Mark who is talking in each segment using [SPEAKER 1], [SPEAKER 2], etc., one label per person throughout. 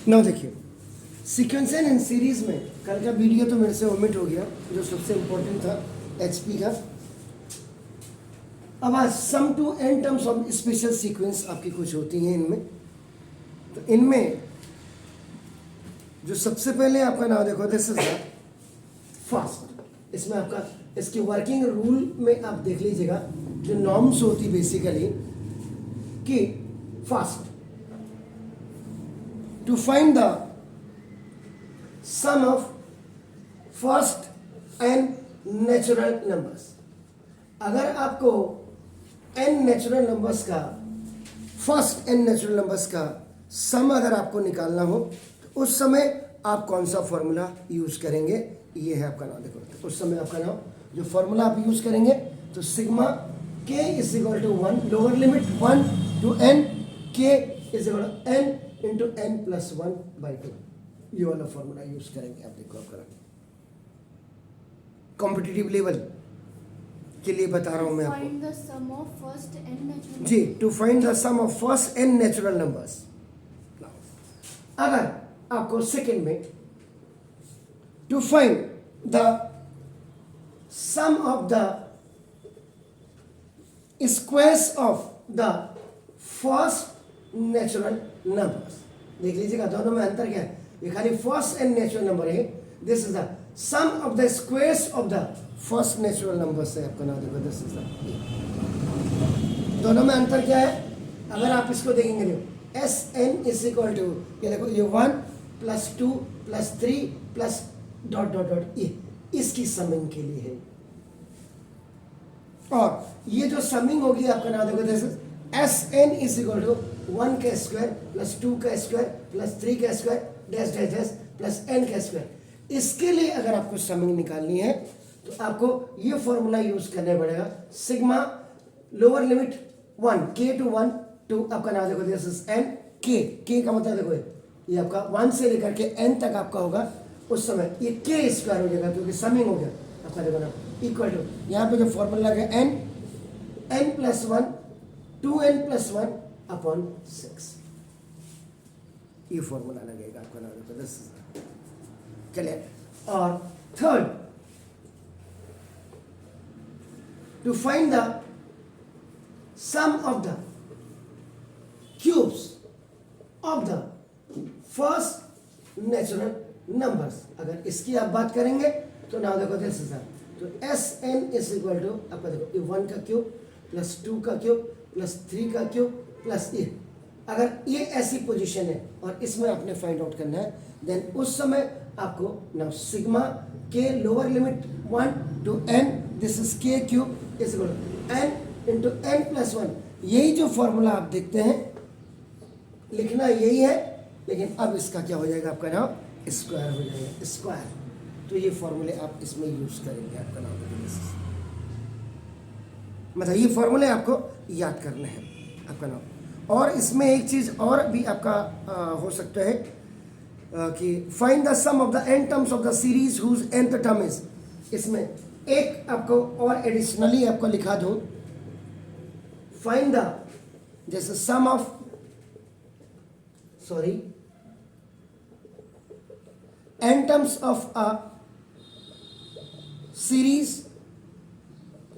[SPEAKER 1] Now देखिए, sequential and series में कल का वीडियो तो मेरे से ओमिट हो गया, जो सबसे इम्पोर्टेंट था एचपी का। अब आज sum to n terms of special sequence आपकी कुछ होती हैं इनमें। तो इनमें जो सबसे पहले आपका नाम देखो, दिस इज द फर्स्ट। इसमें आपका इसकी वर्किंग रूल में आप देख लीजिएगा, जो नॉर्म्स होती बेसिकली कि first to find the sum of first n natural numbers. अगर आपको एन नेचुरल नंबर्स का, फर्स्ट एन नेचुरल नंबर्स का सम अगर आपको निकालना हो तो उस समय आप कौन सा फॉर्मूला यूज करेंगे? ये है आपका नाम, देखो उस समय आपका नाम जो फॉर्मूला आप यूज करेंगे तो सिग्मा के is equal to 1 lower limit 1 to n k is equal to n into n plus 1/2। ये वाला फॉर्मूला यूज करेंगे। आप देखो आपका कॉम्पिटिटिव लेवल के लिए बता रहा हूं मैं आपको जी, to find the sum of first n natural numbers. अगर आपको सेकेंड में to find the sum of the squares of the first natural numbers, देख लीजिएगा दोनों में अंतर क्या है। ये खाली फर्स्ट एन नेचुरल नंबर है, this is the sum of the squares of the first natural numbers है आपका नाम, देखो दिस इज द, दोनों में अंतर क्या है? अगर आप इसको देखेंगे देखो S n is equal to, ये देखो ये 1 plus 2 plus 3 plus dot dot dot, ये इसकी समिंग के लिए है। और ये जो समिंग होगी आपका नाम देखो this is S n is equal to 1 का स्क्वायर प्लस 2 का स्क्वायर प्लस 3 का square dash dash dash plus n का स्क्वायर। इसके लिए अगर आपको समिंग निकालनी है तो आपको ये फॉर्मूला यूज करना पड़ेगा, सिग्मा लोअर लिमिट 1 के टू 1 टू आपका नाम देखो दिस इज एन के का मतलब देखो ये आपका 1 से लेकर के एन तक आपका होगा। उस समय ये के स्क्वायर हो जाएगा क्योंकि समिंग हो गया आपका, देखो ना इक्वल टू यहाँ पे जो फॉर्मूला लगा N plus 1 2n plus 1 upon 6, ये फॉर्मूला लगेगा आपका नाम देखो दिस इज। चलिए, और third to find the sum of the cubes of the first natural numbers. अगर इसकी आप बात करेंगे तो नाउ देखो दिस इज, तो S n is equal to आपका देखो ये 1 का क्यूब प्लस 2 का क्यूब प्लस 3 का क्यूब प्लस ये। अगर ये ऐसी पोजीशन है और इसमें आपने फाइंड आउट करना है, देन उस समय आपको नाउ सिग्मा के lower limit 1 to n this is k cube is equal to n into n plus 1। यही जो फॉर्मूला आप देखते हैं लिखना यही है, लेकिन अब इसका क्या हो जाएगा आपका नाम स्क्वायर हो जाएगा, स्क्वायर। तो ये फॉर्मूले आप इसमें यूज करेंगे आपका नाम, मतलब ये फॉर्मूले आपको याद करने हैं आपका नाम। और इसमें एक चीज़ और भी आपका हो सकता है कि find the sum of the n terms of the series whose nth term is. इसमें एक आपको और एडिशनली आपको लिखा दूं, फाइंड द जैसे सम of n terms of a series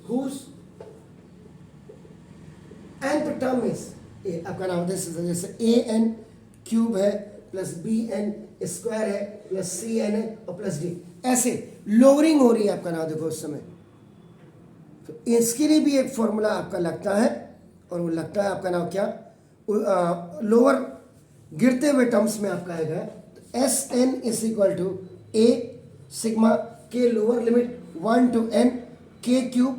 [SPEAKER 1] whose nth term is a, आपका नाम जैसे ए एन क्यूब है प्लस बी एन स्क्वायर है प्लस सी एन है और प्लस डी, ऐसे लोअरिंग हो रही है आपका नाम देखो उस समय। तो इसके लिए भी एक फॉर्मूला आपका लगता है, और वो लगता है आपका नाम क्या, लोअर गिरते हुए टर्म्स में आपका आएगा S n is equal to a sigma के लोअर लिमिट 1 टू एन के cube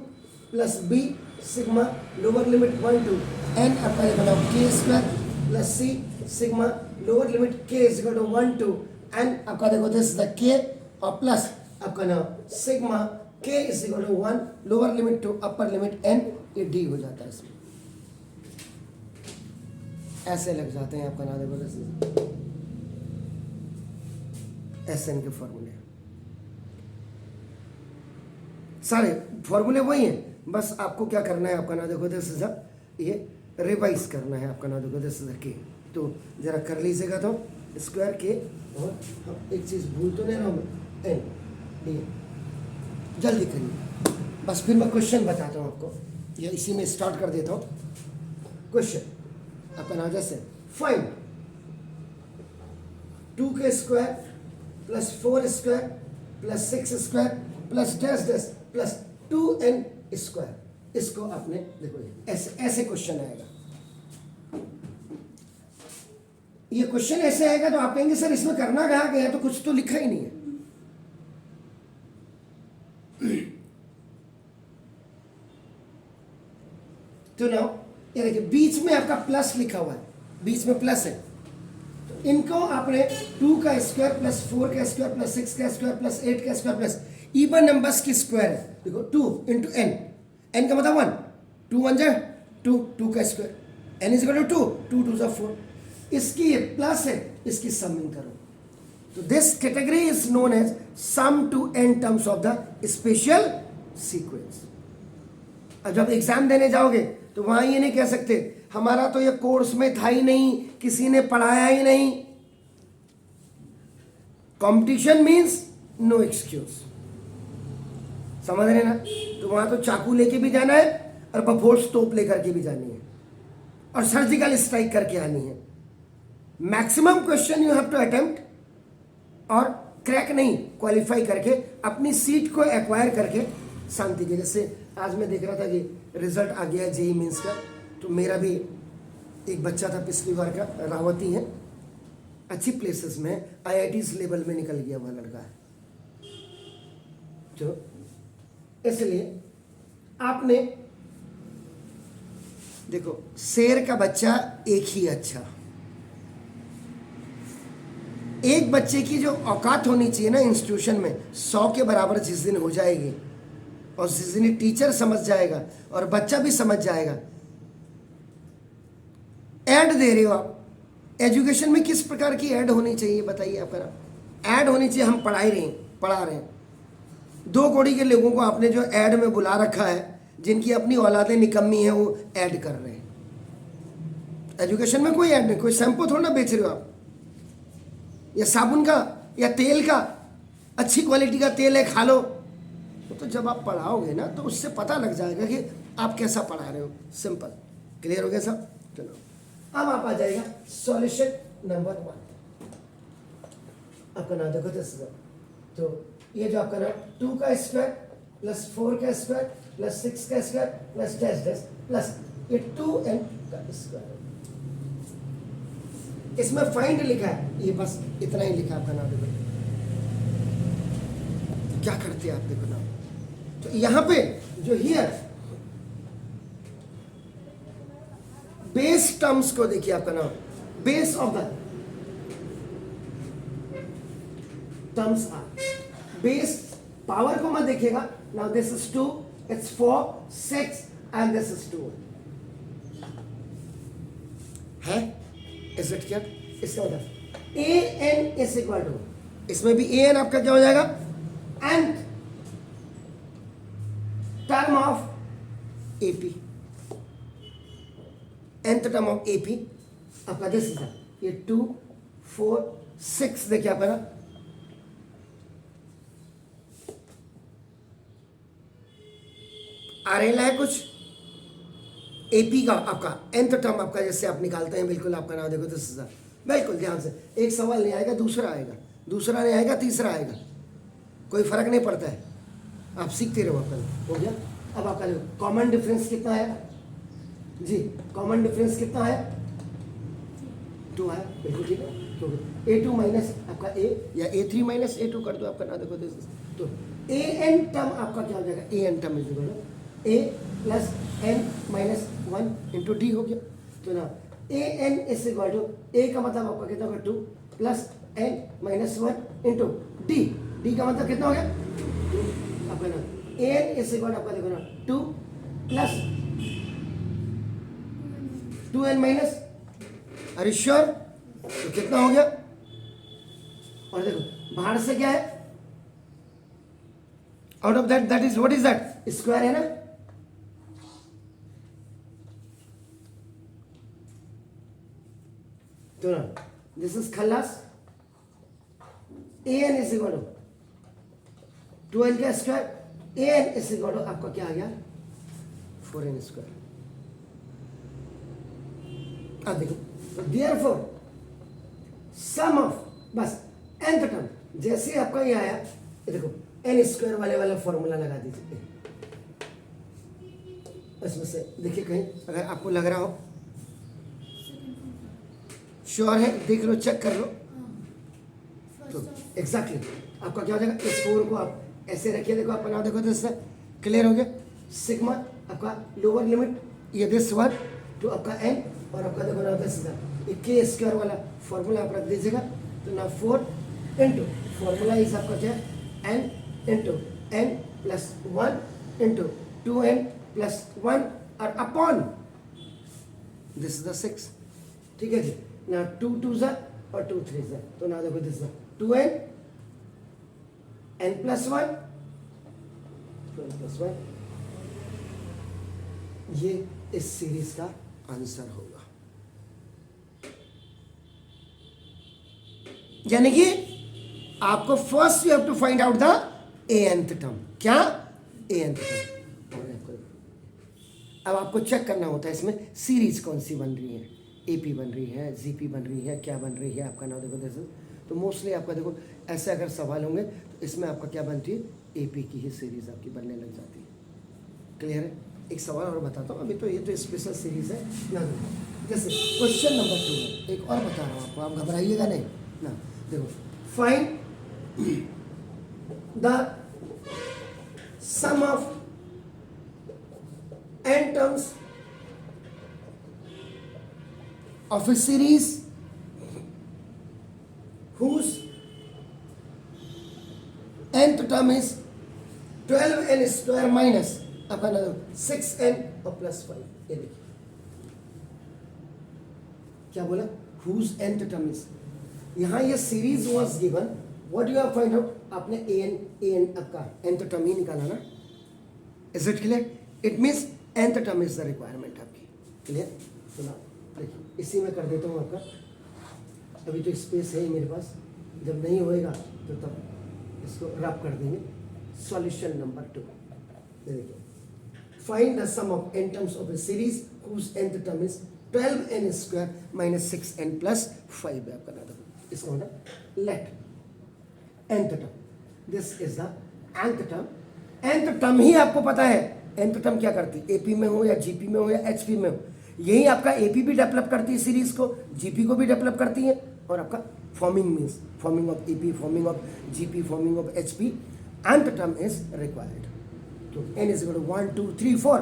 [SPEAKER 1] plus b sigma lower limit 1 to n आपका बनाओ के square plus c sigma lower limit के is equal to 1 to n आपका देखो दिस इज द के और प्लस आपका नाम सिग्मा के is equal to 1 lower limit to upper limit n, ये डी हो जाता है इसमें, ऐसे लग जाते हैं आपका नाम देखो दिस इज एस एन के फॉर्मूले। सारे फॉर्मूले वही हैं, बस आपको क्या करना है आपका नाम देखो दिस इज ये रिवाइज करना है आपका नाम देखो दिस इज के। तो जरा कर लीजिएगा तो स्क्वायर के, और हम एक चीज़ भूल तो नहीं रहा हूँ, एन डी। जल्दी करिए, बस फिर मैं क्वेश्चन बताता हूँ आपको, या इसी में स्टार्ट कर देता हूँ। क्वेश्चन आपका नाम जैसे फाइंड 2 के square plus 4 square plus 6 square plus dash dash plus 2n square. इसको आपने देखो ऐसे ऐसे क्वेश्चन आएगा, ये क्वेश्चन ऐसे आएगा तो आप कहेंगे सर इसमें करना कहाँ गया, तो कुछ तो लिखा ही नहीं है। तो ना ये देखिए बीच में आपका प्लस लिखा हुआ है, बीच में प्लस है, तो इनको आपने 2 का स्क्वायर प्लस 4 का स्क्वायर प्लस 6 का स्क्वायर प्लस 8 का स्क्वायर प्लस इवन नंबर्स की स्क्वायर है। देखो 2 इंटू एन, एन का मतलब 1, 2 1 जा 2, 2 का square, n is equal to 2, 2 जा 4, इसकी ये प्लस है, इसकी समिंग करो, तो this category is known as sum to n terms of the special sequence. अब जब एग्जाम देने जाओगे तो वहां ये नहीं कह सकते हमारा तो ये कोर्स में था ही नहीं, किसी ने पढ़ाया ही नहीं। कंपटीशन मींस नो एक्सक्यूज, समझ रहे ना? तो वहां तो चाकू लेके भी जाना है और बफोर्स तोप लेकर के भी जानी है और सर्जिकल स्ट्राइक करके आनी है। Maximum question you have to attempt, और क्रैक नहीं, क्वालिफाई करके अपनी सीट को एक्वायर करके शांति के। जैसे आज मैं देख रहा था कि रिजल्ट आ गया जेई मीन्स का, तो मेरा भी एक बच्चा था पिछली बार का, रावती है, अच्छी प्लेसेस में IITs लेवल में निकल गया वह लड़का है। तो इसलिए आपने देखो शेर का बच्चा एक ही अच्छा, एक बच्चे की जो औकात होनी चाहिए ना इंस्टीट्यूशन में 100 के बराबर जिस दिन हो जाएगी, और जिस दिन टीचर समझ जाएगा और बच्चा भी समझ जाएगा। ऐड दे रहे हो आप, एजुकेशन में किस प्रकार की ऐड होनी चाहिए बताइए आप? ऐड होनी चाहिए हम पढ़ा रहे हैं, 2 कौड़ी के लोगों को आपने जो ऐड में बुला रखा है, जिनकी अपनी औलादें निकम्मी है, वो ऐड कर रहे हैं। एजुकेशन में कोई ऐड नहीं, कोई शैम्पू थोड़ा ना बेच रहे हो आप, या साबुन का या तेल का, अच्छी क्वालिटी का तेल है खा लो। तो जब आप पढ़ाओगे ना तो उससे पता लग जाएगा कि आप कैसा पढ़ा रहे हो। सिंपल, क्लियर हो गया सब? चलो अब आप आ जाएगा सॉल्यूशन नंबर 1। आपका नाम देखो तो ये जो आपका नाम 2 का स्क्वायर प्लस 4 का स्क्वायर प्लस 6 का square plus dash dash plus ये 2n का स्क्वायर, इसमें फाइंड लिखा है, ये बस इतना ही लिखा आपका नाम देखो। क्या करते हैं आप देखो नाम, तो यहां पे जो हियर बेस टर्म्स को देखिए, आपका नाम base of the terms are base, power को मत देखिएगा। Now this is 2, it's 4, 6 and this is 2 है। Is it clear? इसका मतलब a n is equal to, इसमें भी ए एन आपका क्या हो जाएगा? nth term of AP, nth term of AP आपका दिस इज ये 2, 4, 6 देखिए आपका ना, आ रहा है कुछ एपी का आपका nth टर्म आपका जैसे आप निकालते हैं, बिल्कुल आपका नाम देखो दिस इज बिल्कुल ध्यान से, एक सवाल नहीं आएगा दूसरा आएगा, दूसरा नहीं आएगा तीसरा आएगा, कोई फर्क नहीं पड़ता है, आप सीखते रहो। आपका हो गया। अब आपका कॉमन डिफरेंस कितना है जी? कॉमन डिफरेंस कितना है? 2 है, बिल्कुल ठीक है। तो A2 माइनस आपका A या A3 माइनस A2 कर दो, आपका ना देखो दिस, तो AN टर्म आपका क्या हो जाएगा? AN term is equal to A plus N minus 1 into D हो गया। तो ना AN is equal to, A का मतलब आपका कितना होगा 2 plus N minus 1 into D, D का मतलब कितना हो गया 2 आपका ना। AN इज इक्वल आपका देखो ना 2 plus 2N minus, are you sure? तो कितना हो गया? और देखो बाहर से क्या है? Out of that is what is that? Square है ना। तो ना दिस इज खल्लास, a n is equal to 12 का square, a n is equal to आपका क्या आ गया 4n स्क्वायर। अब देखो, तो देयरफॉर सम ऑफ, बस nth टर्म जैसे आपका ये आया, ये देखो n स्क्वायर वाला फॉर्मूला लगा दीजिए इसमें से। देखिए कहीं अगर आपको लग रहा हो, श्योर है, देख लो, चेक कर लो, तो एग्जैक्टली आपका क्या हो जाएगा, इस 4 को आप ऐसे रखिए, देखो आप बनाओ, देखो तो इससे क्लियर हो गया। सिग्मा आपका लोअर लिमिट ये दिस वन तो आपका n, और आपका देखो ना दिस ये के स्क्वायर वाला फॉर्मूला आप रख दीजिएगा। तो ना 4 इंटू फॉर्मूला इस आपका क्या है n into n plus 1 into 2n plus 1 और अपॉन दिस इज द 6, ठीक है जी ना, 2 2 ज़ा और 2 3 ज़ा, तो ना देखो this 2n n plus 1 plus 1, ये इस सीरीज का आंसर होगा। यानी कि आपको first you have to find out the nth term, क्या एनथ टर्म, और अब आपको चेक करना होता है इसमें सीरीज कौन सी बन रही है, एपी बन रही है, जीपी बन रही है, क्या बन रही है आपका नाम देखो जैसे। तो मोस्टली आपका देखो ऐसे अगर सवाल होंगे तो इसमें आपका क्या बनती है, एपी की ही सीरीज आपकी बनने लग जाती है। क्लियर है? एक सवाल और बताता हूँ, अभी तो ये तो स्पेशल सीरीज है ना। जैसे क्वेश्चन नंबर 2 है, एक और बता रहा हूँ आपको, आप घबराइएगा नहीं ना। देखो, find the sum of n terms of a series whose nth term is 12n square minus आपका ना 6n और प्लस 5। ये देखिए क्या बोला, whose nth term is, यहाँ ये series was given, what you have find out, आपने an आपका nth term ही निकाला ना। Is it clear? It means nth term is the requirement आपकी। क्लियर? सुना, देखिए इसी में कर देता हूँ आपका, अभी तो स्पेस है ही मेरे पास, जब नहीं होएगा तो तब इसको रब कर देंगे। सॉल्यूशन नंबर 2, देखिए, find the sum of n terms of a series whose nth term is 12n square minus 6n plus 5 है आपका ना। इसका मतलब let nth term, this is the nth term। nth term ही आपको पता है nth term क्या करती है, एपी में हो या जीपी में हो या एचपी में हो, यही आपका एपी भी डेवलप करती है सीरीज को, जीपी को भी डेवलप करती है, और आपका forming means forming of AP, forming of GP, forming of HP, nth term is required। तो n is equal to 1 2 3 4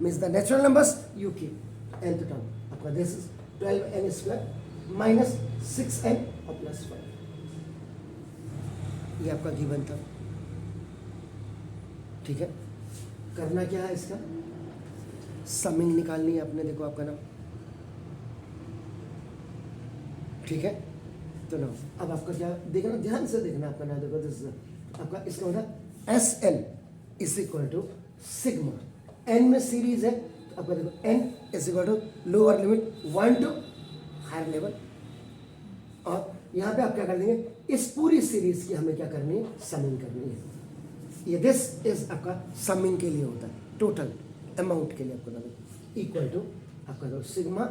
[SPEAKER 1] means the natural numbers you keep nth term आपका this is 12n square minus 6n और plus 5, ये आपका given था। ठीक है, करना क्या है, इसका समिंग निकालनी है आपने, देखो आपका नाम, ठीक है। तो ना अब आपका क्या देखना, ध्यान से देखना आपका नाम, देखो दिस आपका इसका होता S n is equal to sigma, n में सीरीज है तो आपका देखो n is equal to lower limit 1 to higher level, और यहाँ पे आप क्या कर देंगे, इस पूरी सीरीज की हमें क्या करनी है, समिंग करनी है। ये दिस इज आपका समिंग के लिए होता है, टोटल अमाउंट के लिए आपको ना इक्वल टू आपका दो sigma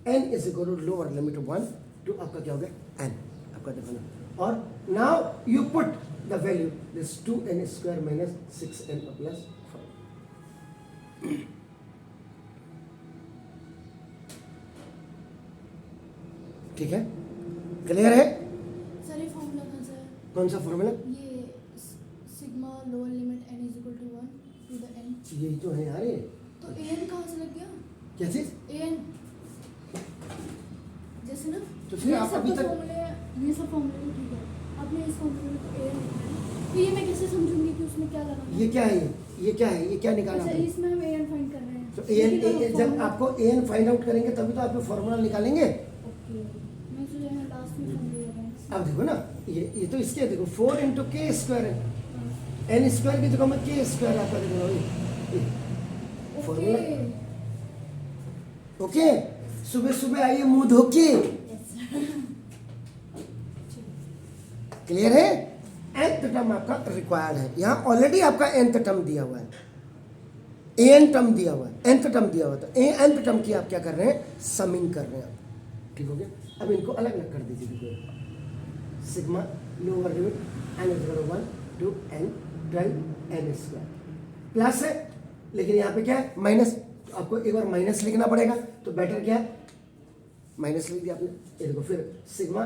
[SPEAKER 1] n is equal to lower limit 1 to आपका क्या हो गया एन आपका देखो ना, और now you put the value this 2n square minus 6n plus 5। ठीक है, क्लियर है?
[SPEAKER 2] सर ये फॉर्मूला कौन सा है?
[SPEAKER 1] कौन सा फॉर्मूला?
[SPEAKER 2] ये sigma lower limit n is equal to 1 to the n।
[SPEAKER 1] यही तो है यार, ये
[SPEAKER 2] तो an कहाँ से लग गया?
[SPEAKER 1] क्या चीज?
[SPEAKER 2] an जैसे ना,
[SPEAKER 1] तो फिर आप अभी तक
[SPEAKER 2] ये सब फॉर्मूले में ठीक है, आपने इस फॉर्मूले में तो an लिखा है, तो ये मैं कैसे समझूंगी कि उसमें क्या लगा?
[SPEAKER 1] ये क्या है, ये क्या है, ये क्या निकाला
[SPEAKER 2] अच्छा,
[SPEAKER 1] आपने?
[SPEAKER 2] इसमें हम an फाइंड कर रहे हैं।
[SPEAKER 1] तो an जब आपको an फाइंड आउट करेंगे तभी तो आप फॉर्मूला निकालेंगे।
[SPEAKER 2] ओके, मैं तो यहाँ लास्ट में समझ गया।
[SPEAKER 1] अब देखो ना, ये तो इसके देखो 4 इंटू के स्क्वायर है, एन स्क्वायर की जगह में के स्क्वायर आपका देखो फॉर्मूला। ओके, सुबह सुबह आइए मुंह धो के, क्लियर है? nth टर्म आपका रिक्वायर्ड है। यहाँ ऑलरेडी आपका nth टर्म दिया हुआ है, an टर्म दिया हुआ है, nth टर्म दिया हुआ है, तो nth टर्म की आप क्या कर रहे हैं, समिंग कर रहे हैं आप। ठीक हो गया। अब इनको अलग अलग कर दीजिए, देखो sigma lower limit n is equal to 1 to n 12 n square plus है, लेकिन यहाँ पे क्या है माइनस, तो आपको एक बार माइनस लिखना पड़ेगा, तो बेटर क्या है माइनस लिख दिया आपने। ये देखो फिर sigma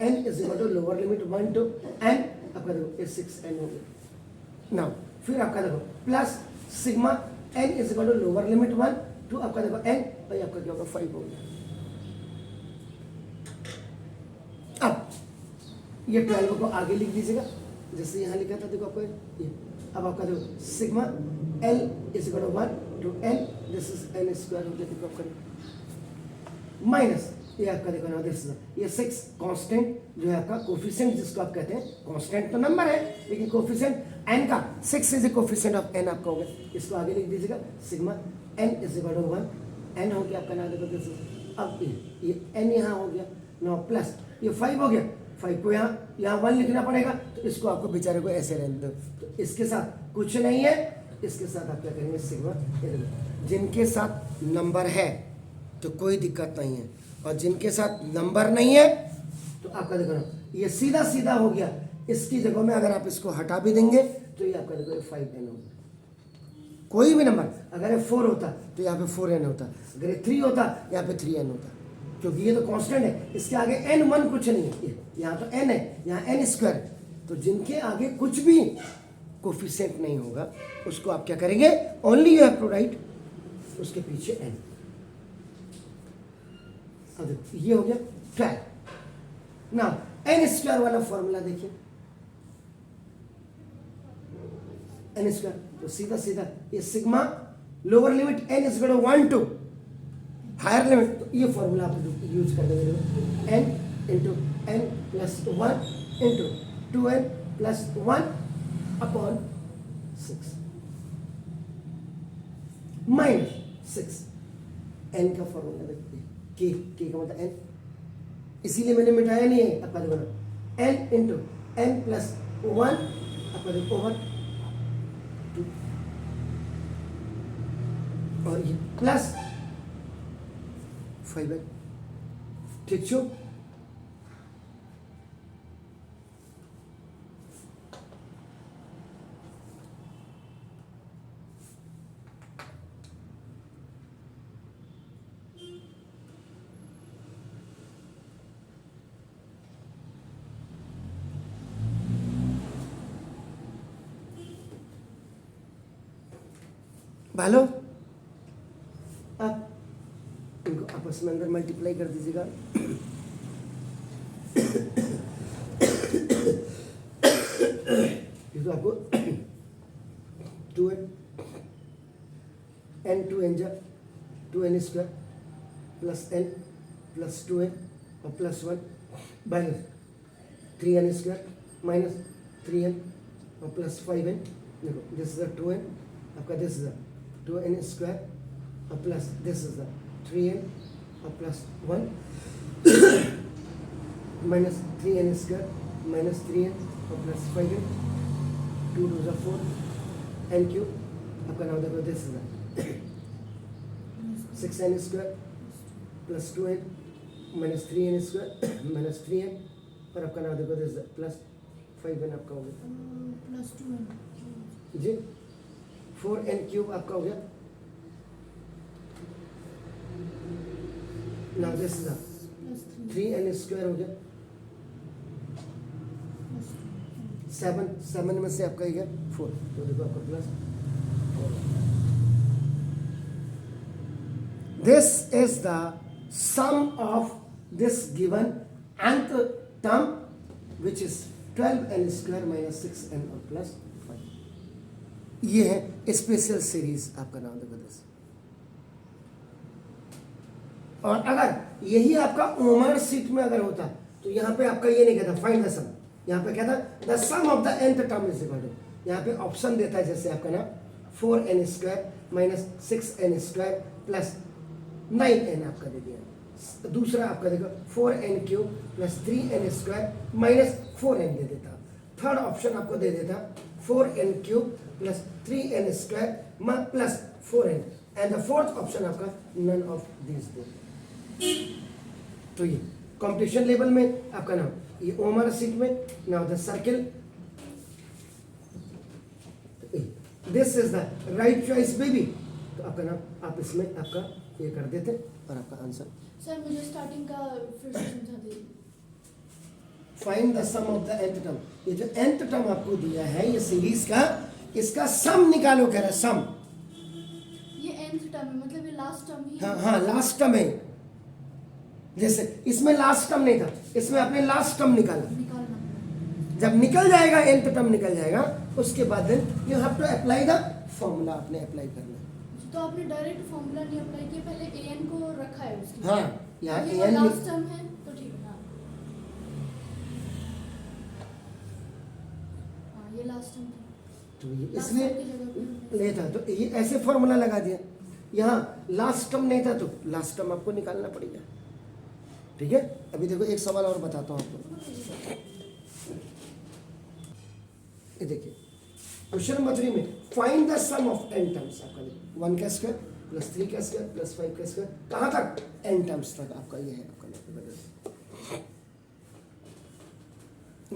[SPEAKER 1] n is equal to lower limit 1 to n, आपका देखो ये 6n हो गया। नाउ फिर आपका देखो plus sigma n is equal to lower limit 1 to आपका देखो n, और आपका क्या होगा 5 हो गया। अब ये 12 को आगे लिख दीजिएगा, जैसे यहाँ लिखा था देखो आपको ये। अब आपका देखो sigma l is equal to 1 to n, this is n square हो गया, देखो आपका माइनस ये आपका देखो ना दिस ये 6 कांस्टेंट जो है आपका कोफिशिएंट, जिसको आप कहते हैं कांस्टेंट तो नंबर है, लेकिन कोफिशिएंट n का 6 is the coefficient of n आपका हो गया। इसको आगे लिख दीजिएगा sigma n is equal to 1, n हो गया आपका ना देखो दिस। अब ये n यहाँ हो गया, नो प्लस ये 5 हो गया, 5 को यहाँ 1 लिखना पड़ेगा, तो इसको आपको बेचारे को ऐसे रहने दो। तो इसके साथ कुछ नहीं है, इसके साथ आप क्या करेंगे सिग्मा, जिनके साथ नंबर है तो कोई दिक्कत नहीं है, और जिनके साथ नंबर नहीं है तो आपका देखो ना ये सीधा सीधा हो गया। इसकी जगह में अगर आप इसको हटा भी देंगे तो ये आपका देखो 5n होगा। कोई भी नंबर अगर ये 4 होता तो यहाँ पे 4n होता, अगर ये 3 होता यहाँ पे 3n होता, क्योंकि ये तो कांस्टेंट है, इसके आगे n1 कुछ नहीं है, यहाँ तो n है, यहाँ n स्क्वायर, तो जिनके आगे कुछ भी कोफिशिएंट नहीं होगा उसको आप क्या करेंगे, only you have to write उसके पीछे n। अब ये हो गया 12। नाउ n स्क्वायर वाला फॉर्मूला देखिए, n स्क्वायर तो सीधा सीधा ये sigma lower limit n is equal to 1 to higher limit, तो ये फॉर्मूला आप यूज कर देंगे, n into n plus 1 into 2n plus 1 upon 6 minus 6, n का फॉर्मूला देखिए, के का मतलब n, इसीलिए मैंने मिटाया नहीं है आपका देखो ना, n इंटू n प्लस 1 आपका देखो ओवर 2, और ये प्लस 5n। ठीक छो, भालो अब इनको आपस में अंदर मल्टीप्लाई कर दीजिएगा। ये तो आपको 2n n 2n जा 2n square plus n plus 2n और plus 1 minus 3n square minus 3n और प्लस 5n, देखो दिस इज 2n आपका, दिस इज 2n स्क्वायर और प्लस दिस इज 3n और plus 1 minus 3n square minus 3n और plus 5n, 2 2 जा 4 n cube आपका नाम देखो, this is 6n square plus 2n minus 3n square minus 3n, और आपका नाम देखो दिस प्लस 5n आपका हो गया,
[SPEAKER 2] प्लस 2n
[SPEAKER 1] जी 4n क्यूब आपका हो गया। Now this is
[SPEAKER 2] plus
[SPEAKER 1] 3n square हो गया, 7 में से आपका ही गया 4, तो देखो आपका plus. This is the sum of this given nth term which is 12n square minus 6n और प्लस 5। ये है स्पेशल सीरीज आपका नाम देखो दिस। और अगर यही आपका ओमर सीट में अगर होता तो यहाँ पे आपका ये नहीं कहता फाइंड द सम, यहाँ पे कहता the sum of the nth term is equal to, यहाँ पे ऑप्शन देता है जैसे आपका ना 4n square minus 6n square plus 9n आपका दे दिया। दूसरा आपका देखो 4n cube plus 3n square minus 4n दे देता। थर्ड ऑप्शन आपको दे देता 4n³ plus 3n² plus 4n, and the fourth option आपका नन ऑफ दिस दो। तो ये कॉम्पिटिशन लेवल में आपका नाम, ये ओमर सीट में now the circle, this is the right choice baby. तो आपका नाम आप इसमें आपका ये कर देते और आपका आंसर।
[SPEAKER 2] सर मुझे स्टार्टिंग का फिर से समझा दीजिए।
[SPEAKER 1] Find the sum of the nth term. ये जो nth टर्म आपको दिया है ये सीरीज का, इसका सम निकालो कह रहा है, सम।
[SPEAKER 2] ये nth टर्म है, मतलब ये लास्ट टर्म ही है।
[SPEAKER 1] हाँ हाँ, लास्ट टर्म है। जैसे इसमें लास्ट टर्म नहीं था, इसमें आपने लास्ट टर्म निकाला।
[SPEAKER 2] निकालना पड़ेगा।
[SPEAKER 1] जब निकल जाएगा nth टर्म निकल जाएगा, उसके बाद then you have to apply the formula, आपने अप्लाई करना है।
[SPEAKER 2] तो आपने डायरेक्ट फॉर्मूला नहीं अप्लाई किया, पहले an को रखा है उसके।
[SPEAKER 1] हाँ, यहाँ
[SPEAKER 2] ये
[SPEAKER 1] an
[SPEAKER 2] लास्ट टर्म है तो ठीक है। हाँ हाँ, ये लास्ट टर्म था।
[SPEAKER 1] तो ये
[SPEAKER 2] Last
[SPEAKER 1] इसलिए
[SPEAKER 2] term की जगह पे
[SPEAKER 1] नहीं था, तो ये ऐसे फॉर्मूला लगा दिया। यहाँ लास्ट टर्म नहीं था तो लास्ट टर्म आपको निकालना पड़ेगा। ठीक है, अभी देखो एक सवाल और बताता हूँ आपको। ये देखिए क्वेश्चन नंबर 3 में find the sum of n terms. आपका 1 का स्क्वायर प्लस 3 का स्क्वायर प्लस 5 का स्क्वायर, कहाँ तक? n टर्म्स तक आपका ये है आपका।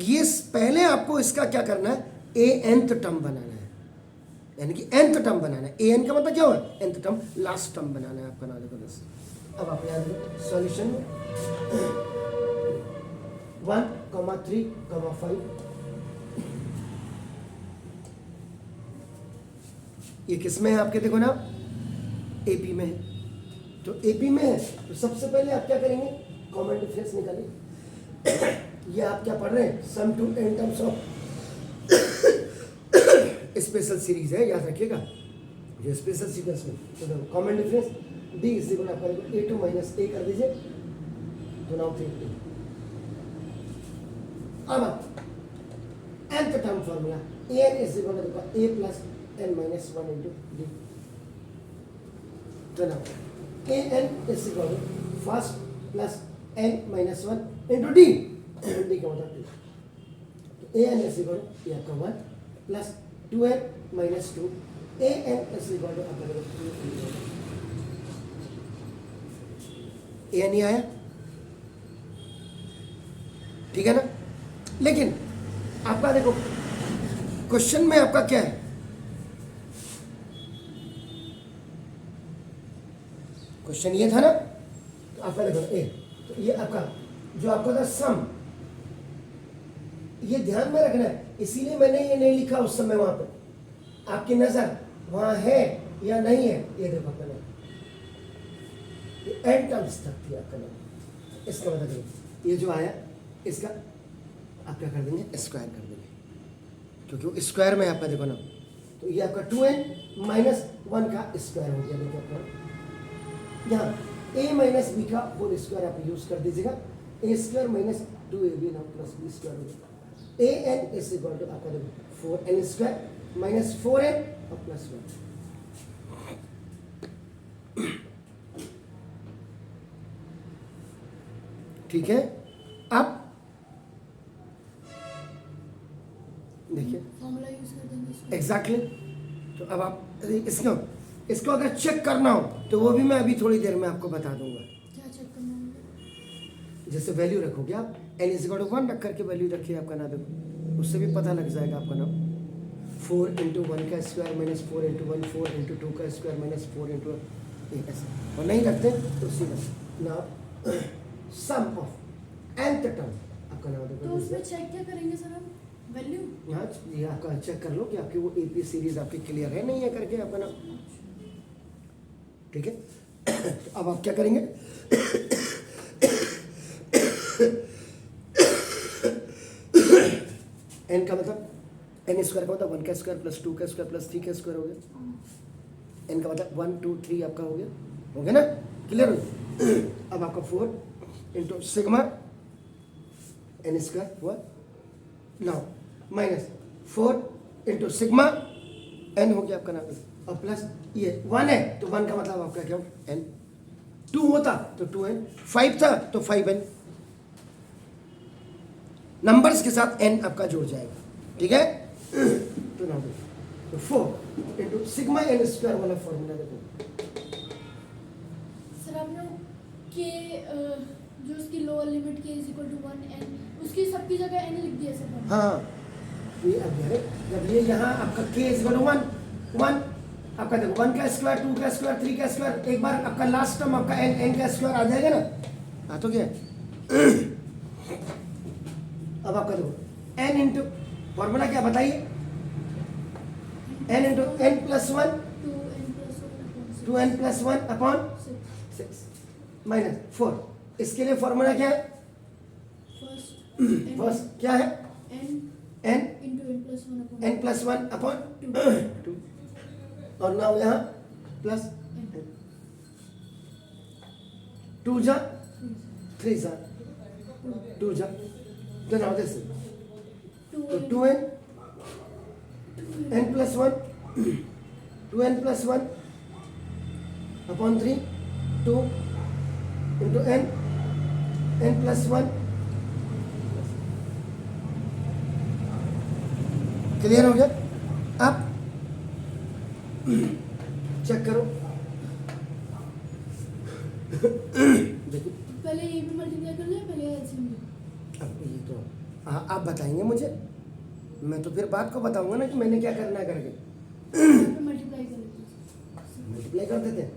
[SPEAKER 1] ये पहले आपको इसका क्या करना है, nth टर्म बनाना है, यानी कि nth टर्म बनाना है। an का मतलब क्या हुआ, nth टर्म, लास्ट टर्म बनाना है आपका। ना देखो बस, अब आप याद रखो सॉल्यूशन 1, 3, 5। ये किस में है आपके, देखो ना AP में है। तो AP में है तो सबसे पहले आप क्या करेंगे, कॉमन डिफरेंस निकालिए। ये आप क्या पढ़ रहे हैं, sum to n terms of special series है, याद रखिएगा। जो स्पेशल सीक्वेंस में तो common difference D is equal आपका A2 माइनस A कर दीजिए, तो नाउ 3। अब nth term formula an is equal to A plus n minus 1 into D। तो now an is equal to first plus n minus 1 into D। D का मतलब 2। तो an is equal to ये आपका 1 plus 2n minus 2। an is equal to आपका 2। an ही आया, ठीक है ना। लेकिन आपका देखो क्वेश्चन में आपका क्या है, क्वेश्चन ये था ना, तो आपका देखो ए, तो ये आपका जो आपका था सम, ये ध्यान में रखना है। इसीलिए मैंने ये नहीं लिखा उस समय, वहां पे आपकी नजर वहां है या नहीं है, ये देखो आपका नाम n टर्म्स तक थी आपका नाम। इसका मतलब ये जो आया इसका आप क्या कर देंगे, स्क्वायर कर देंगे, क्योंकि वो स्क्वायर में आपका देखो ना। तो ये आपका 2n माइनस 1 का स्क्वायर हो गया। देखो आपका यहाँ a माइनस बी का होल स्क्वायर आप यूज कर दीजिएगा, a स्क्वायर माइनस 2ab ना प्लस b स्क्वायर हो गया। an इज इक्वल टू आपका देखो 4n स्क्वायर माइनस 4n और प्लस 1। ठीक है, अब देखिए
[SPEAKER 2] फॉर्मूला यूज कर देंगे इसको।
[SPEAKER 1] एग्जैक्टली। तो अब आप इसको अगर चेक करना हो तो वो भी मैं अभी थोड़ी देर में आपको बता दूंगा।
[SPEAKER 2] क्या चेक करना होगा?
[SPEAKER 1] जैसे वैल्यू रखोगे आप n इज इक्वल टू 1 रख करके वैल्यू रखिए आपका ना, देखो उससे भी पता लग जाएगा आपका नाम। 4 इंटू 1 का स्क्वायर माइनस 4 इंटू 1, 4 इंटू 2 का स्क्वायर माइनस 4 इंटू ऐसे, और नहीं रखते तो सीधा ना सम ऑफ nth टर्म आपका नाम
[SPEAKER 2] तो
[SPEAKER 1] देखो।
[SPEAKER 2] उसमें चेक क्या करेंगे सर हम, वैल्यू?
[SPEAKER 1] हाँ, ये आपका चेक कर लो कि आपकी वो AP सीरीज आपकी क्लियर है नहीं है करके आपका नाम। ठीक है, तो अब आप क्या करेंगे, n का मतलब n स्क्वायर का मतलब 1 का स्क्वायर प्लस 2 का स्क्वायर प्लस 3 का स्क्वायर हो गया। n का मतलब 1 2 3 आपका हो गया ना, क्लियर हो गया। अब आपका 4 इंटू सिग्मा n स्क्वायर हुआ, now minus 4 into sigma n हो गया आपका नाम, और प्लस ये 1 है तो 1 का मतलब आपका क्या हो, n। 2 होता तो 2n, 5 था तो 5n, नंबर्स के साथ n आपका जुड़ जाएगा। ठीक है। तो नाउ तो 4 इंटू सिग्मा एन स्क्वायर वाला फॉर्मूला देखो।
[SPEAKER 2] सर आपने के जो उसकी लोअर लिमिट के इज इक्वल टू 1 एन उसकी सबकी जगह एन लिख दिया सर।
[SPEAKER 1] हाँ, ये अब यार जब ये यहाँ आपका k इज इक्वल टू 1 आपका देखो 1 का स्क्वायर 2 का स्क्वायर 3 का स्क्वायर, एक बार आपका लास्ट टर्म आपका n का स्क्वायर आ जाएगा ना। हाँ तो क्या अब आपका देखो n इंटू फॉर्मूला क्या बताइए, n into n plus 1 2n plus 1 upon 6 minus 4। इसके लिए फॉर्मूला क्या है, फर्स्ट क्या है n n प्लस 1 अपॉन 2 और नाउ यहाँ प्लस 2 जा 3 जा 2 जा, तो नाउ दिस तो 2n n plus 1 2n plus 1 upon 3 2 into n plus 1। Clear हो गया। अब चेक करो देखो
[SPEAKER 2] पहले ये भी मल्टीप्लाई कर लिया, पहले एलसीएम भी।
[SPEAKER 1] अब ये तो आप बताएंगे मुझे, मैं तो फिर बात को बताऊंगा ना कि मैंने क्या करना है करके।
[SPEAKER 2] मल्टीप्लाई कर लेते हैं।
[SPEAKER 1] मल्टीप्लाई कर देते हैं,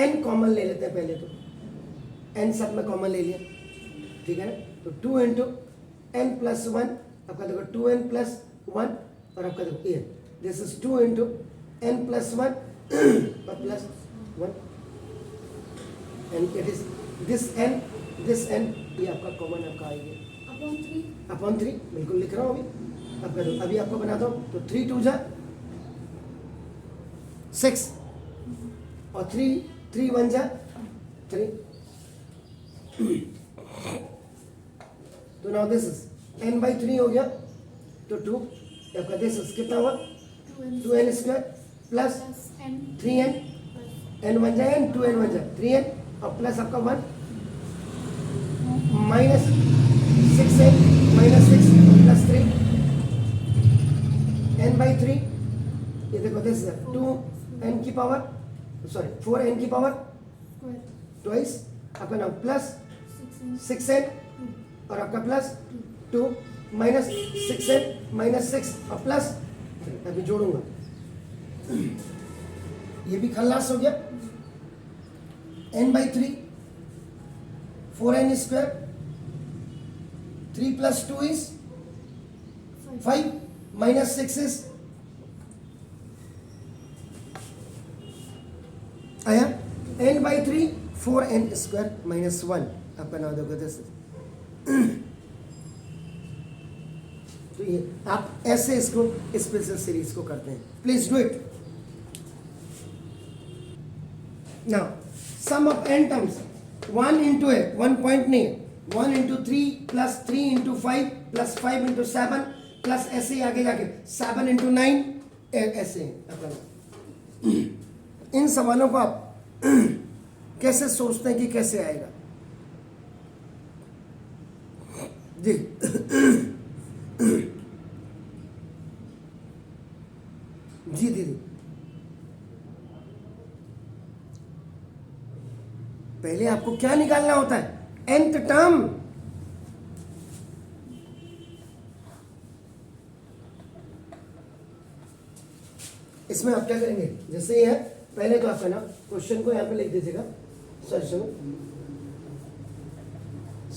[SPEAKER 1] n कॉमन ले लेते हैं पहले तो n सब में कॉमन ले लिया, ठीक है ना। तो 2 इंटू n प्लस 1 आपका देखो 2n प्लस 1 और आपका देखो ये this is 2 into n plus 1 और plus 1 and it is this n ये आपका कॉमन आपका आएगा अपॉन 3 बिल्कुल लिख रहा हूँ अभी। आपका देखो अभी आपको बनाता हूँ तो 3 2 जा 6 और 3 1 जा 3। तो now this is n by 3 हो गया तो 2 आपका दिस इज कितना हुआ 2n square plus 3n n 1 जा n 2n 1 जा 3n और प्लस आपका 1 minus 6n minus 6 plus 3 n by 3 ये देखो दिस इज 2n की पावर सॉरी 4n की पावर ट्वाइस आपका नाम प्लस 6n और आपका प्लस 2 माइनस 6n माइनस 6 और प्लस अभी जोड़ूंगा ये भी खल्लास हो गया n by 3 4n square 3 plus 2 is 5 minus 6 is आया n by 3 4n square minus 1 आपका नाम देखो दिस तो ये आप ऐसे इसको स्पेशल सीरीज को करते हैं। Please do it now sum of n terms 1 into है 1 पॉइंट नहीं है 1 into 3 plus 3 into 5 plus 5 into 7 plus ऐसे ही आगे जाके 7 इंटू 9 ऐसे अपना इन सवालों को आप कैसे सोचते हैं कि कैसे आएगा जी जी दीदी पहले आपको क्या निकालना होता है nth टर्म इसमें आप क्या करेंगे जैसे ये है पहले तो आपका ना क्वेश्चन को यहां पे लिख दीजिएगा solution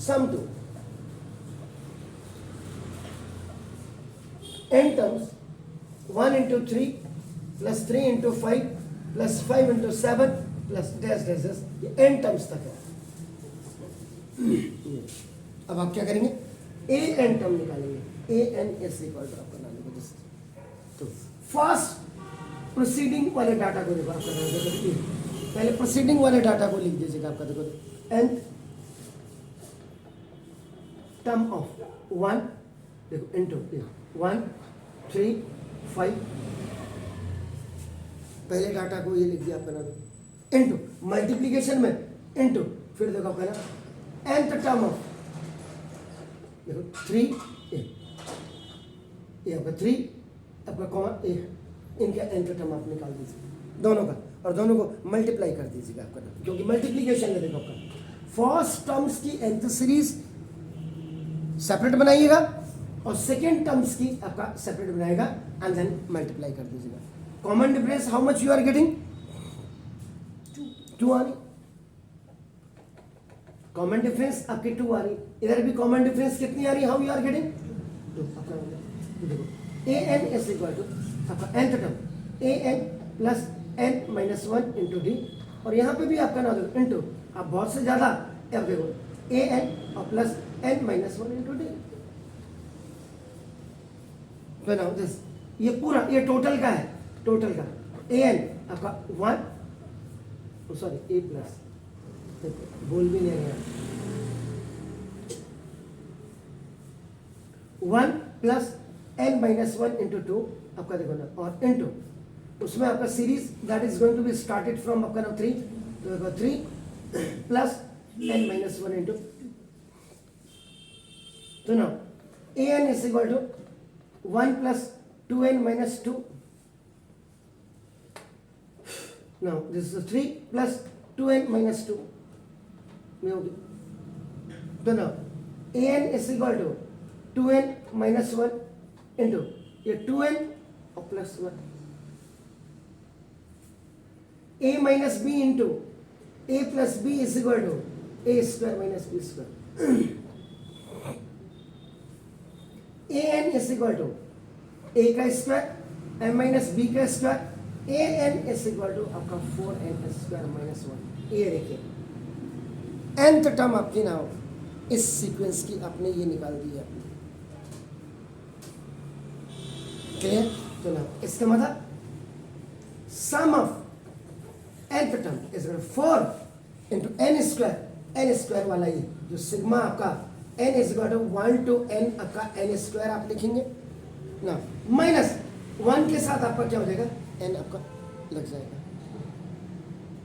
[SPEAKER 1] sum to n terms 1 into 3 plus 3 into 5 plus 5 into 7 plus dash dash dash ये n terms तक है। अब आप क्या करेंगे a n टर्म निकालेंगे a n is equal to आपका नाम लिखो तो फर्स्ट प्रोसीडिंग वाले डाटा को देखो आपका नाम देखो पहले प्रोसीडिंग वाले डाटा को लिख दीजिएगा आपका देखो n टर्म ऑफ 1 देखो इनटू 1 3 5 पहले डाटा को ये लिख दिया आपका नाम इनटू मल्टीप्लीकेशन में इनटू फिर देखो आपका ना nth टर्म ऑफ देखो 3 a ये आपका 3 आपका कॉमन ए, इनका एन का टर्म आप निकाल दीजिए दोनों का, और दोनों को मल्टीप्लाई कर दीजिएगा आपका, क्योंकि मल्टीप्लीकेशन है देखो आपका। फर्स्ट टर्म्स की nth सीरीज सेपरेट बनाइएगा और सेकेंड टर्म्स की आपका सेपरेट बनाएगा एंड देन मल्टीप्लाई कर दीजिएगा। Common difference how much you are getting? 2 आ रही कॉमन डिफरेंस आपकी 2 आ रही, इधर भी कॉमन डिफरेंस कितनी आ रही? How you are getting 2। आपका देखो a n is equal to आपका nth term a n plus n minus 1 into d, और यहाँ पे भी आपका ना देखो इंटू, आप बहुत से ज्यादा अब देखो ए एन और plus n minus 1 into d. बनाओ दिस, ये पूरा ये टोटल का है, टोटल का ए एन आपका 1 सॉरी ए प्लस, बोल भी नहीं रहा, 1 प्लस एन माइनस 1 इंटू 2 आपका देखो ना, और इंटू उसमें आपका series that is going to be started from आपका ना 3, तो देखो 3 प्लस एन माइनस 1 इंटू, तो ना a n is equal to 1 plus 2n minus 2. Now this is 3 plus 2n minus 2. So now an is equal to 2n minus 1 into ये 2n और plus 1. a minus b into a plus b is equal to a square minus b square. an is equal to a का square एम minus b का square a n is equal to आपका 4n square minus 1। ये देखिए nth term आपकी ना हो, इस सीक्वेंस की आपने ये निकाल दी है, क्लियर? तो ना इसका मतलब sum of nth term is 4 into n square वाला ये जो सिग्मा आपका n is equal to 1 to n आपका n स्क्वायर आप लिखेंगे ना, माइनस 1 के साथ आपका क्या हो जाएगा? n आपका लग जाएगा,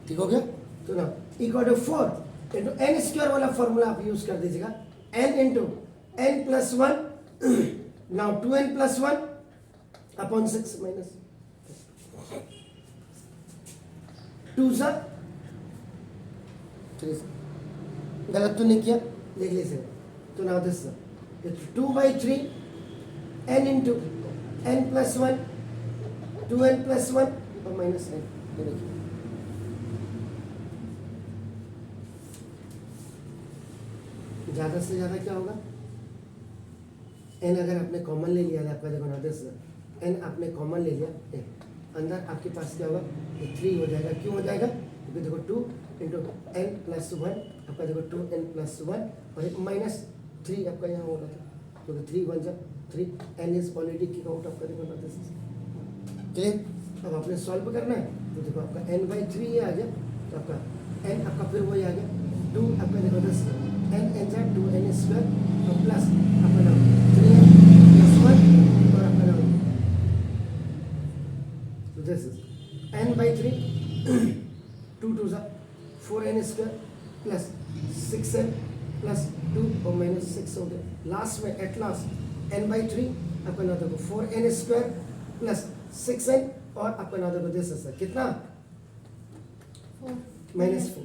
[SPEAKER 1] ठीक हो गया? तो ना equal to 4 into n square वाला फॉर्मूला आप यूज कर दीजिएगा, n into n plus 1 now 2n plus 1 upon 6 minus 2 सा 3, गलत तो नहीं किया, देख लीजिए। तो now this 2/3 n into n plus 1 2n plus 1 और माइनस n, ये देखिए ज़्यादा से ज़्यादा क्या होगा? n अगर आपने कॉमन ले लिया, आपका देखो ना दिस n आपने कॉमन ले लिया, अंदर आपके पास क्या होगा? ये 3 हो जाएगा, क्यों हो जाएगा? क्योंकि देखो 2 इंटू n प्लस 1 आपका देखो 2n प्लस 1 और एक माइनस 3 आपका यहाँ हो रहा था, क्योंकि 3 1 जा 3 n is already kick out आपका देखो ना दिस, क्लियर? अब आपने सॉल्व करना है, तो देखो आपका n/3 ये आ गया, तो आपका n आपका फिर वही आ गया 2 आपका देखो दिस n जा 2n स्क्वायर और प्लस आपका नाम 3n प्लस 1 और आपका नाम, तो दिस इज n/3 2 2 जा 4n square plus 6n plus 2 और माइनस 6 हो गया, लास्ट में एट लास्ट n/3 आपका ना देखो 4n स्क्वायर प्लस 6n और आपका ना देखो दिस है कितना? माइनस 4।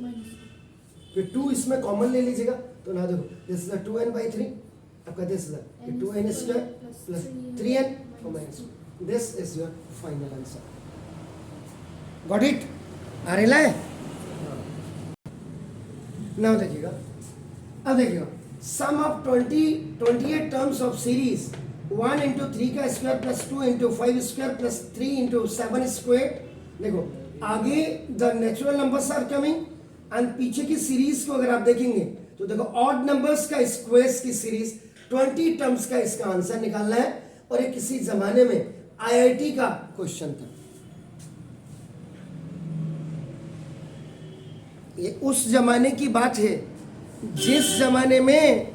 [SPEAKER 1] फिर 2 इसमें कॉमन ले लीजिएगा, तो ना देखो दिस इज 2n/3 आपका this is 2n square plus 3n और minus 1। This is your final answer. Got it? आ रहा है ना? देखिएगा, अब देखिएगा sum of 28 terms of series 1 into 3 का square plus 2 into 5 square plus 3 into 7 square. देखो आगे the natural numbers are coming and पीछे की सीरीज को अगर आप देखेंगे तो देखो ऑड नंबर्स का स्क्वायर्स की सीरीज 20 टर्म्स का इसका आंसर निकालना है, और ये किसी जमाने में आईआईटी का क्वेश्चन था। ये उस जमाने की बात है जिस जमाने में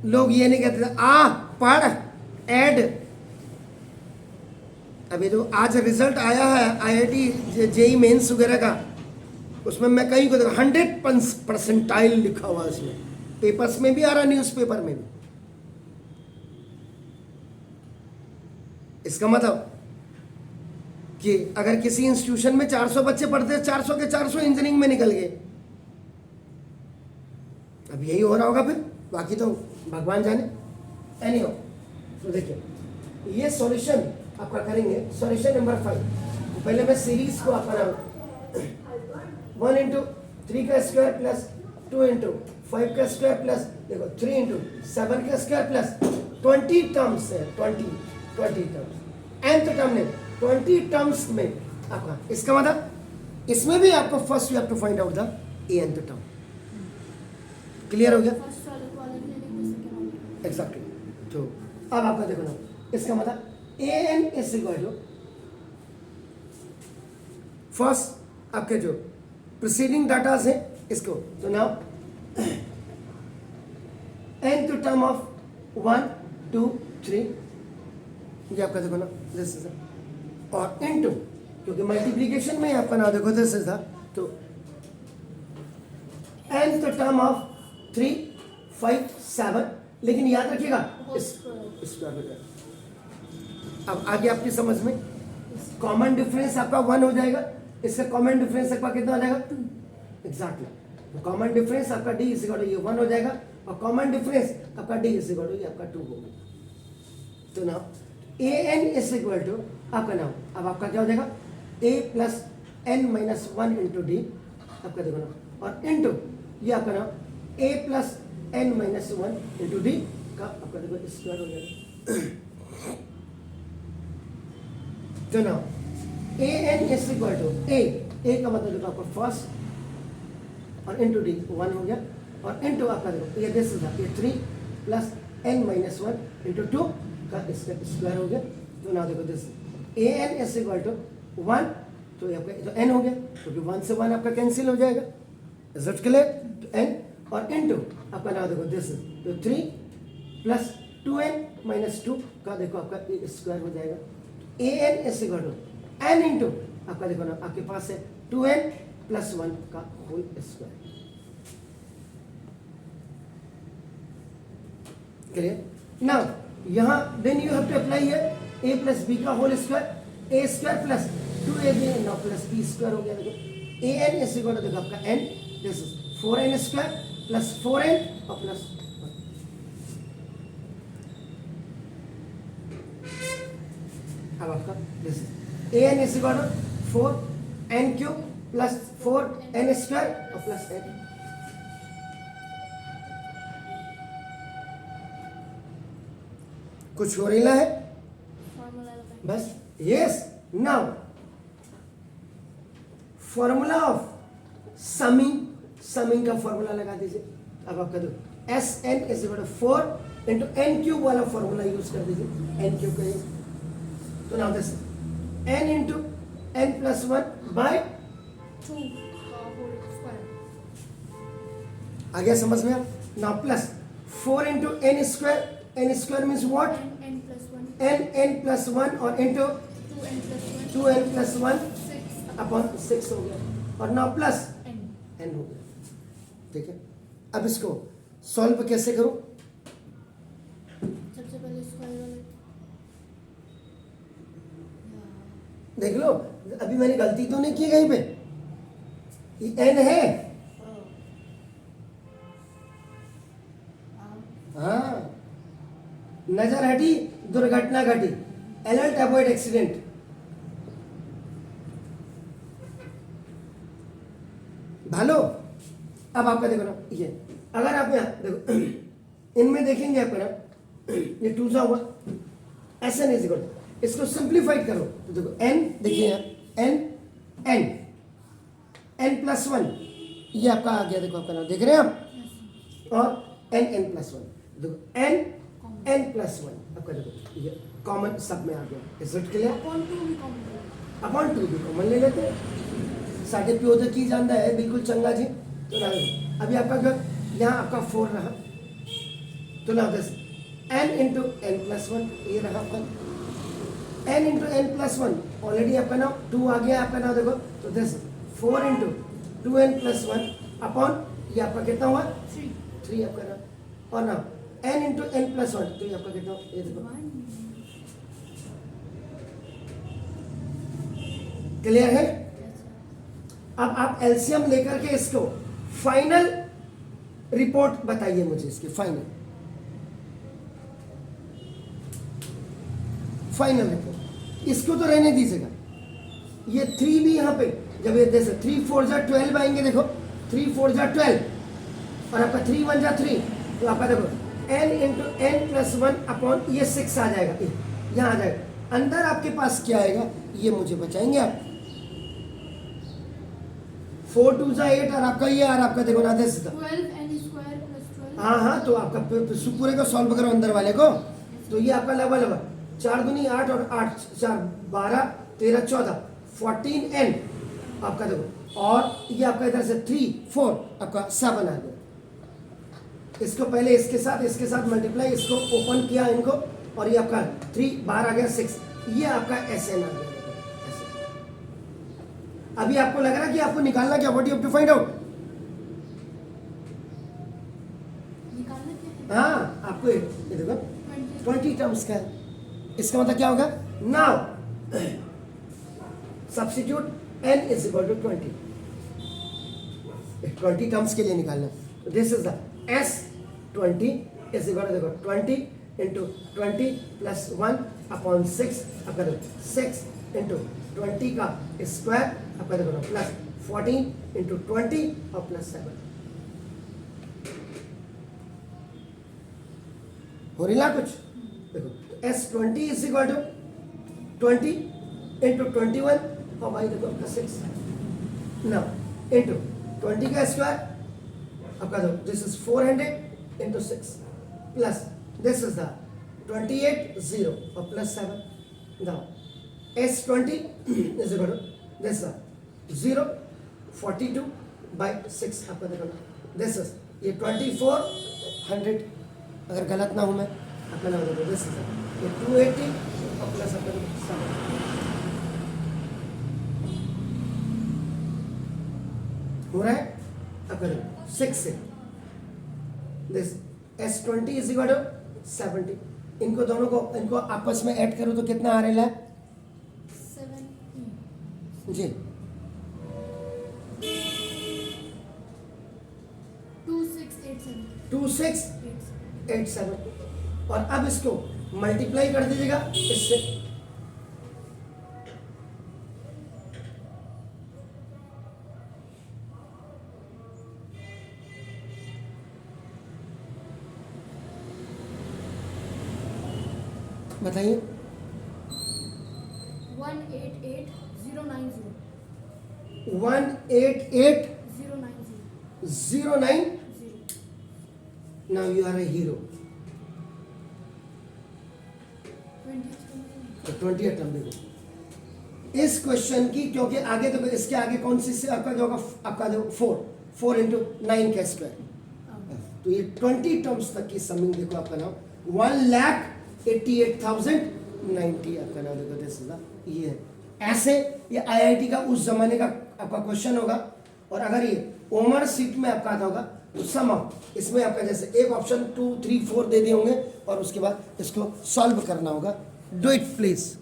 [SPEAKER 1] लोग ये नहीं कहते थे आ पढ़ ऐड। अभी जो आज रिजल्ट आया है आईआईटी जेई मेंस वगैरह का, उसमें मैं कहीं को देखो 100% लिखा हुआ है, उसमें पेपर्स में भी आ रहा, न्यूज़पेपर में भी। इसका मतलब कि अगर किसी इंस्टीट्यूशन में 400 बच्चे पढ़ते हैं, 400 के 400 इंजीनियरिंग में निकल गए। अब यही हो रहा होगा फिर, बाकी तो भगवान जाने। एनी हो, तो देखिए ये सॉल्यूशन आपका करेंगे। सॉल्यूशन नंबर 5, तो पहले मैं सीरीज को आपका नाम 1 इंटू 3 का स्क्वायर प्लस 2 इंटू 5 का स्क्वायर प्लस देखो 3 इंटू 7 का स्क्वायर प्लस 20 टर्म्स है, 20 टर्म्स, nth टर्म में 20 टर्म्स में आपका, इसका मतलब इसमें भी आपको first you have to find out the nth term. Clear हो गया?
[SPEAKER 2] फर्स्ट वाला भी लेंगे, सेकंड वाला।
[SPEAKER 1] एग्जैक्टली। तो अब आपका देखो ना, इसका मतलब an is equal to first आपके जो प्रीसीडिंग डाटाज है इसको, तो नाउ nth टर्म ऑफ 1 2 3 ये आपका देखो ना, दिस इज और इनटू, क्योंकि मल्टीप्लिकेशन में आपका ना देखो दिस इज द, तो nth टर्म ऑफ 3 5 7, लेकिन याद रखिएगा स्क्वायर हो जाएगा। अब आगे आपकी समझ में कॉमन डिफरेंस आपका 1 हो जाएगा, इसका कॉमन डिफरेंस आपका कितना हो जाएगा? 2। एग्जैक्टली, कॉमन डिफरेंस आपका d इज इक्वल टू ये 1 हो जाएगा, और कॉमन डिफरेंस आपका d इज इक्वल टू ये आपका 2 होगा। तो now an is equal to आपका नाउ, अब आपका क्या हो जाएगा? a plus n minus 1 into d, आपका देखो ना, और इंटू ये आपका now a plus n minus 1 into d का आपका देखो स्क्वायर हो जाएगा। तो now an is equal to a का मतलब देखो आपका फर्स्ट, और इंटू डी 1 हो गया, और इंटू आपका देखो ये दिस था, ये 3 प्लस n माइनस 1 इंटू 2 का इसका स्क्वायर हो गया। तो ना देखो this an is equal to 1, तो ये आपका तो n हो गया, क्योंकि 1 से 1 आपका कैंसिल हो जाएगा। Is it clear? तो n और इंटू आपका ना देखो दिस तो 3 प्लस 2n माइनस 2 का देखो आपका स्क्वायर हो जाएगा। an is equal to n into आपका देखो ना, आपके पास है 2n प्लस 1 का होल स्क्वायर। क्लियर? नाउ यहाँ then you have to apply here a plus b का whole square, a square plus 2ab now plus b square हो गया। देखो an इज इक्वल टू देखो आपका n, this is 4n square plus 4n और plus 1। अब आपका this an is equal to 4n cube plus 4n square और plus n। कुछ हो रहा है
[SPEAKER 2] फॉर्मूला लगाएं।
[SPEAKER 1] बस? Yes. Now formula of summing का फॉर्मूला लगा दीजिए। अब आपका दो s n is equal to 4 into n cube वाला फॉर्मूला यूज कर दीजिए, एन क्यूब का ये। तो now this n into n plus 1 by
[SPEAKER 2] 2 का होल स्क्वायर।
[SPEAKER 1] आ गया समझ में? Now plus 4 into n square, n square means what?
[SPEAKER 2] n plus 1,
[SPEAKER 1] n plus 1 और into
[SPEAKER 2] 2n plus 1,
[SPEAKER 1] 2n plus 1
[SPEAKER 2] 6
[SPEAKER 1] upon 6 हो गया, और नाउ प्लस
[SPEAKER 2] n।
[SPEAKER 1] n हो गया। ठीक है, अब इसको सॉल्व कैसे करूं?
[SPEAKER 2] सबसे पहले स्क्वायर वाला
[SPEAKER 1] देख लो, अभी मैंने गलती तो नहीं की कहीं पे? ये n है, हाँ, नजर हटी दुर्घटना घटी, अलर्ट अवॉइड एक्सीडेंट। भालो अब आपका देखो ना, ये अगर आप यहाँ देखो इनमें देखेंगे आपका ना, ये 2 सा हुआ, एस एन इज इक्वल, इसको सिंप्लीफाइड करो तो देखो n, देखिए यहाँ n प्लस 1 ये आपका आ गया, देखो आपका नाम देख रहे हैं आप, और n प्लस 1 देखो n प्लस 1 आपका देखो ये कॉमन सब में आ गया। Is it clear?
[SPEAKER 2] अपॉन 2 भी कॉमन।
[SPEAKER 1] अपॉन 2 भी कॉमन ले लेते हैं, साढ़े प्यो तो की जानता है बिल्कुल चंगा जी। तो ना अभी आपका जो यहाँ आपका 4 रहा, तो ना दस n इंटू एन प्लस 1 ये रहा आपका n into n plus 1, already आपका नाम 2 आ गया आपका नाम देखो, तो this 4 into 2n plus 1 upon ये आपका कितना हुआ? 3 आपका नाम, और ना n इंटू एन प्लस 1 तो ये आपका कितना? ये देखो क्लियर है? अब आप एलसीएम लेकर के इसको फाइनल रिपोर्ट बताइए मुझे, इसकी फाइनल रिपोर्ट। इसको तो रहने दीजिएगा, ये 3 भी यहाँ पे जब ये जैसे 3 4 जा 12 आएंगे, देखो 3 4 जा 12 और आपका 3 1 जा 3, तो आपका देखो n into n plus 1 upon ये 6 आ जाएगा, यहाँ आ जाएगा। अंदर आपके पास क्या आएगा ये मुझे बचाएंगे आप। 4 2 जा 8 और आपका ये और आपका देखो ना 10 था।
[SPEAKER 2] 12n square plus 12।
[SPEAKER 1] हाँ, तो आपका पूरे को सॉल्व करो अंदर वाले को, तो ये आपका लगभग 4 दूनी 8 और 8 4 12 13 14 14n आपका देखो, और ये आपका इधर से 3 4 आपका 7 आ गया। इसको पहले इसके साथ मल्टीप्लाई, इसको ओपन किया इनको, और ये आपका 3 बाहर आ गया 6, ये आपका SN आ गया। अभी आपको लग रहा है कि आपको निकालना क्या, what you have to find out?
[SPEAKER 2] निकालना क्या है?
[SPEAKER 1] हाँ, आपको ये देखो 20 टर्म्स का है। इसका मतलब क्या होगा? Now substitute n is equal to 20 terms के लिए निकालना। This is the S20 is equal to देखो 20 इंटू 20 प्लस 1 अपॉन 6 आपका देखो 6 इंटू 20 का स्क्वायर आपका देखो प्लस 14 इंटू 20 और प्लस 7 हो रही ना कुछ? देखो S20 is equal to 20 into 21 और भाई देखो आपका 6 ना इंटू 20 का स्क्वायर आपका देखो this is 400 into 6 plus this is the 28 0 और plus 7 now S20 is equal to this is 0 42 by 6 आपका देखो this is ये 2400 अगर गलत ना हूँ मैं आपका नाम देखो this is ये 280 और प्लस आपका 7 हो रहा है आपका देखो 6 से this S20 is equal to 70, इनको दोनों को इनको आपस में ऐड करो तो कितना आ रहा है
[SPEAKER 2] 7
[SPEAKER 1] जी? 2687 और अब इसको मल्टीप्लाई कर दीजिएगा इससे, बताइए
[SPEAKER 2] 188090
[SPEAKER 1] 18809। Now you are a hero. 20 term देखो इस क्वेश्चन की, क्योंकि आगे तो इसके आगे कौन सी से आपका जो होगा आपका जो 4 इंटू 9 का स्क्वायर, तो ये 20 टर्म्स तक की समिंग देखो आपका नाम 1,88,090 आपका नाम देखो दिस इज ये है। ऐसे ये IIT का उस जमाने का आपका क्वेश्चन होगा, और अगर ये ओमर सीट में आपका आता होगा तो सम इसमें आपका जैसे एक ऑप्शन 2 3 4 दे दिए होंगे और उसके बाद इसको सॉल्व करना होगा। Do it please.